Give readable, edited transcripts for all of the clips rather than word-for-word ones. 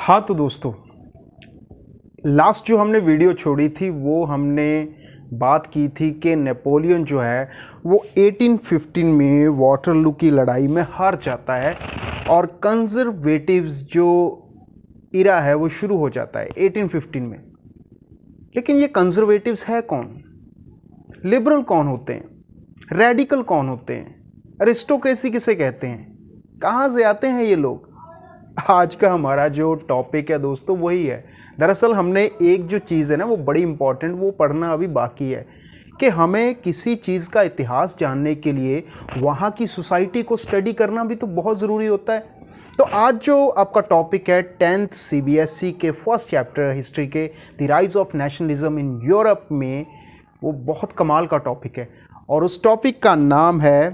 हाँ तो दोस्तों, लास्ट जो हमने वीडियो छोड़ी थी वो हमने बात की थी कि नेपोलियन जो है वो 1815 में वाटरलू की लड़ाई में हार जाता है और कंजर्वेटिव्स जो इरा है वो शुरू हो जाता है 1815 में। लेकिन ये कंजर्वेटिव्स है कौन? लिबरल कौन होते हैं? रेडिकल कौन होते हैं? अरिस्टोक्रेसी किसे कहते हैं? कहाँ से आते हैं ये लोग? आज का हमारा जो टॉपिक है दोस्तों वही है। दरअसल हमने एक जो चीज़ है ना वो बड़ी इंपॉर्टेंट वो पढ़ना अभी बाकी है कि हमें किसी चीज़ का इतिहास जानने के लिए वहाँ की सोसाइटी को स्टडी करना भी तो बहुत ज़रूरी होता है। तो आज जो आपका टॉपिक है 10th CBSE के फर्स्ट चैप्टर हिस्ट्री के the rise of nationalism in Europe में, वो बहुत कमाल का टॉपिक है और उस टॉपिक का नाम है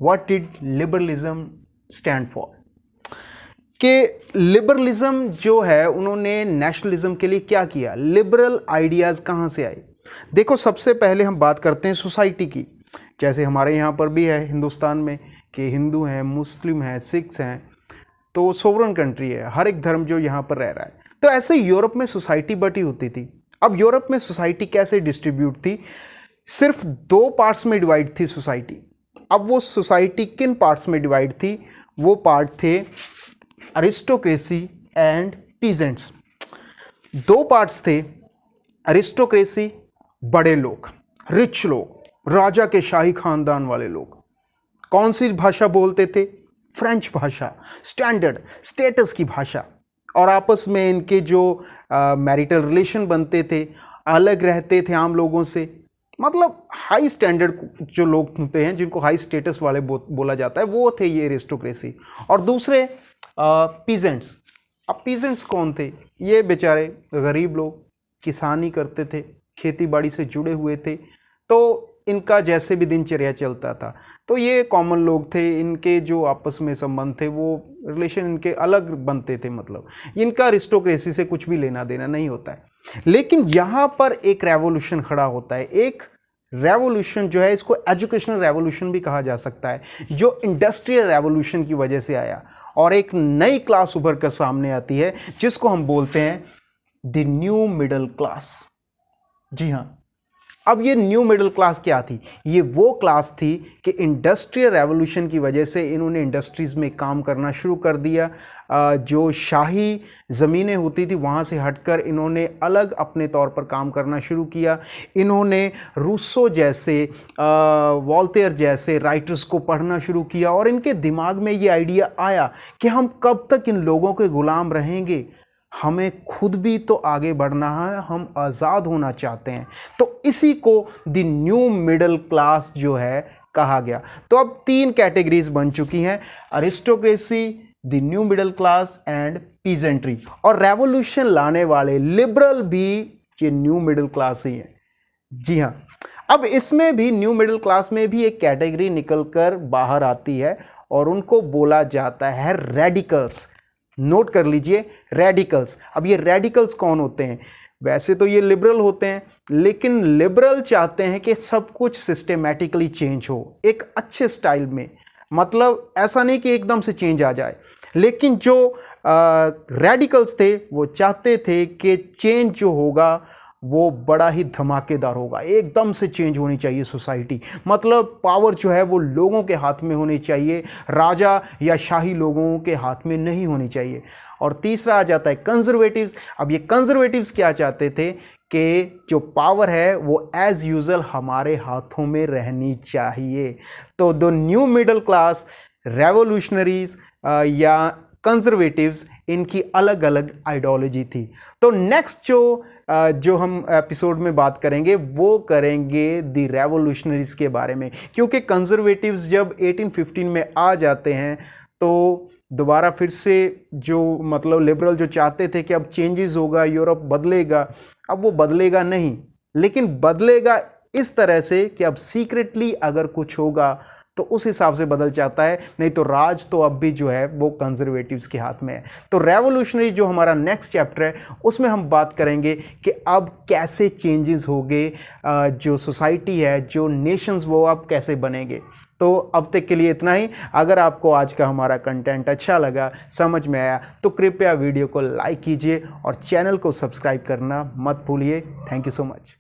what did liberalism stand for. कि लिबरलिज्म जो है उन्होंने नेशनलिज्म के लिए क्या किया, लिबरल आइडियाज़ कहाँ से आए। देखो, सबसे पहले हम बात करते हैं सोसाइटी की। जैसे हमारे यहाँ पर भी है हिंदुस्तान में कि हिंदू हैं, मुस्लिम हैं, सिख्स हैं, तो सोवरन कंट्री है, हर एक धर्म जो यहाँ पर रह रहा है। तो ऐसे यूरोप में सोसाइटी बटी होती थी। अब यूरोप में सोसाइटी कैसे डिस्ट्रीब्यूट थी? सिर्फ दो पार्ट्स में डिवाइड थी सोसाइटी। अब वो सोसाइटी किन पार्ट्स में डिवाइड थी? वो पार्ट थे अरिस्टोक्रेसी एंड पीजेंट्स। दो पार्ट्स थे। अरिस्टोक्रेसी, बड़े लोग, रिच लोग, राजा के शाही खानदान वाले लोग। कौन सी भाषा बोलते थे? फ्रेंच भाषा, स्टैंडर्ड स्टेटस की भाषा। और आपस में इनके जो मैरिटल रिलेशन बनते थे, अलग रहते थे आम लोगों से। मतलब हाई स्टैंडर्ड जो लोग होते हैं, जिनको हाई स्टेटस वाले बोला जाता है, वो थे ये अरिस्टोक्रेसी। और दूसरे पीजेंट्स। अब पीजेंट्स कौन थे? ये बेचारे गरीब लोग, किसानी करते थे, खेती बाड़ी से जुड़े हुए थे, तो इनका जैसे भी दिनचर्या चलता था। तो ये कॉमन लोग थे, इनके जो आपस में संबंध थे वो रिलेशन इनके अलग बनते थे। मतलब इनका अरिस्टोक्रेसी से कुछ भी लेना देना नहीं होता है। लेकिन यहाँ पर एक रेवोल्यूशन खड़ा होता है। एक रेवोल्यूशन जो है, इसको एजुकेशनल रेवोल्यूशन भी कहा जा सकता है, जो इंडस्ट्रियल रेवोल्यूशन की वजह से आया और एक नई क्लास उभर कर सामने आती है जिसको हम बोलते हैं द न्यू मिडिल क्लास। जी हाँ, अब ये न्यू मिडिल क्लास क्या थी? ये वो क्लास थी कि इंडस्ट्रियल रेवोल्यूशन की वजह से इन्होंने इंडस्ट्रीज़ में काम करना शुरू कर दिया। जो शाही ज़मीनें होती थी वहाँ से हटकर इन्होंने अलग अपने तौर पर काम करना शुरू किया। इन्होंने रूसो जैसे, वॉल्टेयर जैसे राइटर्स को पढ़ना शुरू किया और इनके दिमाग में ये आइडिया आया कि हम कब तक इन लोगों के ग़ुलाम रहेंगे, हमें खुद भी तो आगे बढ़ना है, हम आज़ाद होना चाहते हैं। तो इसी को द न्यू मिडिल क्लास जो है कहा गया। तो अब तीन कैटेगरीज बन चुकी हैं, aristocracy, the new middle class and peasantry. और रेवोल्यूशन लाने वाले लिबरल भी ये न्यू मिडिल क्लास ही है। जी हाँ, अब इसमें भी न्यू मिडिल क्लास में भी एक कैटेगरी निकलकर बाहर आती है और उनको बोला जाता है रेडिकल्स। नोट कर लीजिए, रेडिकल्स। अब ये रेडिकल्स कौन होते हैं? वैसे तो ये लिबरल होते हैं, लेकिन लिबरल चाहते हैं कि सब कुछ सिस्टेमैटिकली चेंज हो, एक अच्छे स्टाइल में। मतलब ऐसा नहीं कि एकदम से चेंज आ जाए, लेकिन जो रेडिकल्स थे वो चाहते थे कि चेंज जो होगा वो बड़ा ही धमाकेदार होगा, एकदम से चेंज होनी चाहिए सोसाइटी। मतलब पावर जो है वो लोगों के हाथ में होनी चाहिए, राजा या शाही लोगों के हाथ में नहीं होनी चाहिए। और तीसरा आ जाता है कंजर्वेटिव्स। अब ये कंजर्वेटिव्स क्या चाहते थे कि जो पावर है वो एज यूजुअल हमारे हाथों में रहनी चाहिए। तो the new middle class, revolutionaries या कंजर्वेटिव्स, इनकी अलग अलग आइडियोलॉजी थी। तो नेक्स्ट जो हम एपिसोड में बात करेंगे वो करेंगे द रेवोल्यूशनरीज के बारे में, क्योंकि कंजर्वेटिव्स जब 1815 में आ जाते हैं तो दोबारा फिर से जो मतलब लिबरल जो चाहते थे कि अब चेंजेस होगा, यूरोप बदलेगा, अब वो बदलेगा नहीं, लेकिन बदलेगा इस तरह से कि अब सीक्रेटली अगर कुछ होगा तो उस हिसाब से बदल जाता है, नहीं तो राज तो अब भी जो है वो कंजर्वेटिव्स के हाथ में है। तो रेवोल्यूशनरी जो हमारा नेक्स्ट चैप्टर है उसमें हम बात करेंगे कि अब कैसे चेंजेस होंगे, जो सोसाइटी है, जो नेशंस, वो अब कैसे बनेंगे। तो अब तक के लिए इतना ही। अगर आपको आज का हमारा कंटेंट अच्छा लगा, समझ में आया, तो कृपया वीडियो को लाइक कीजिए और चैनल को सब्सक्राइब करना मत भूलिए। Thank you so much.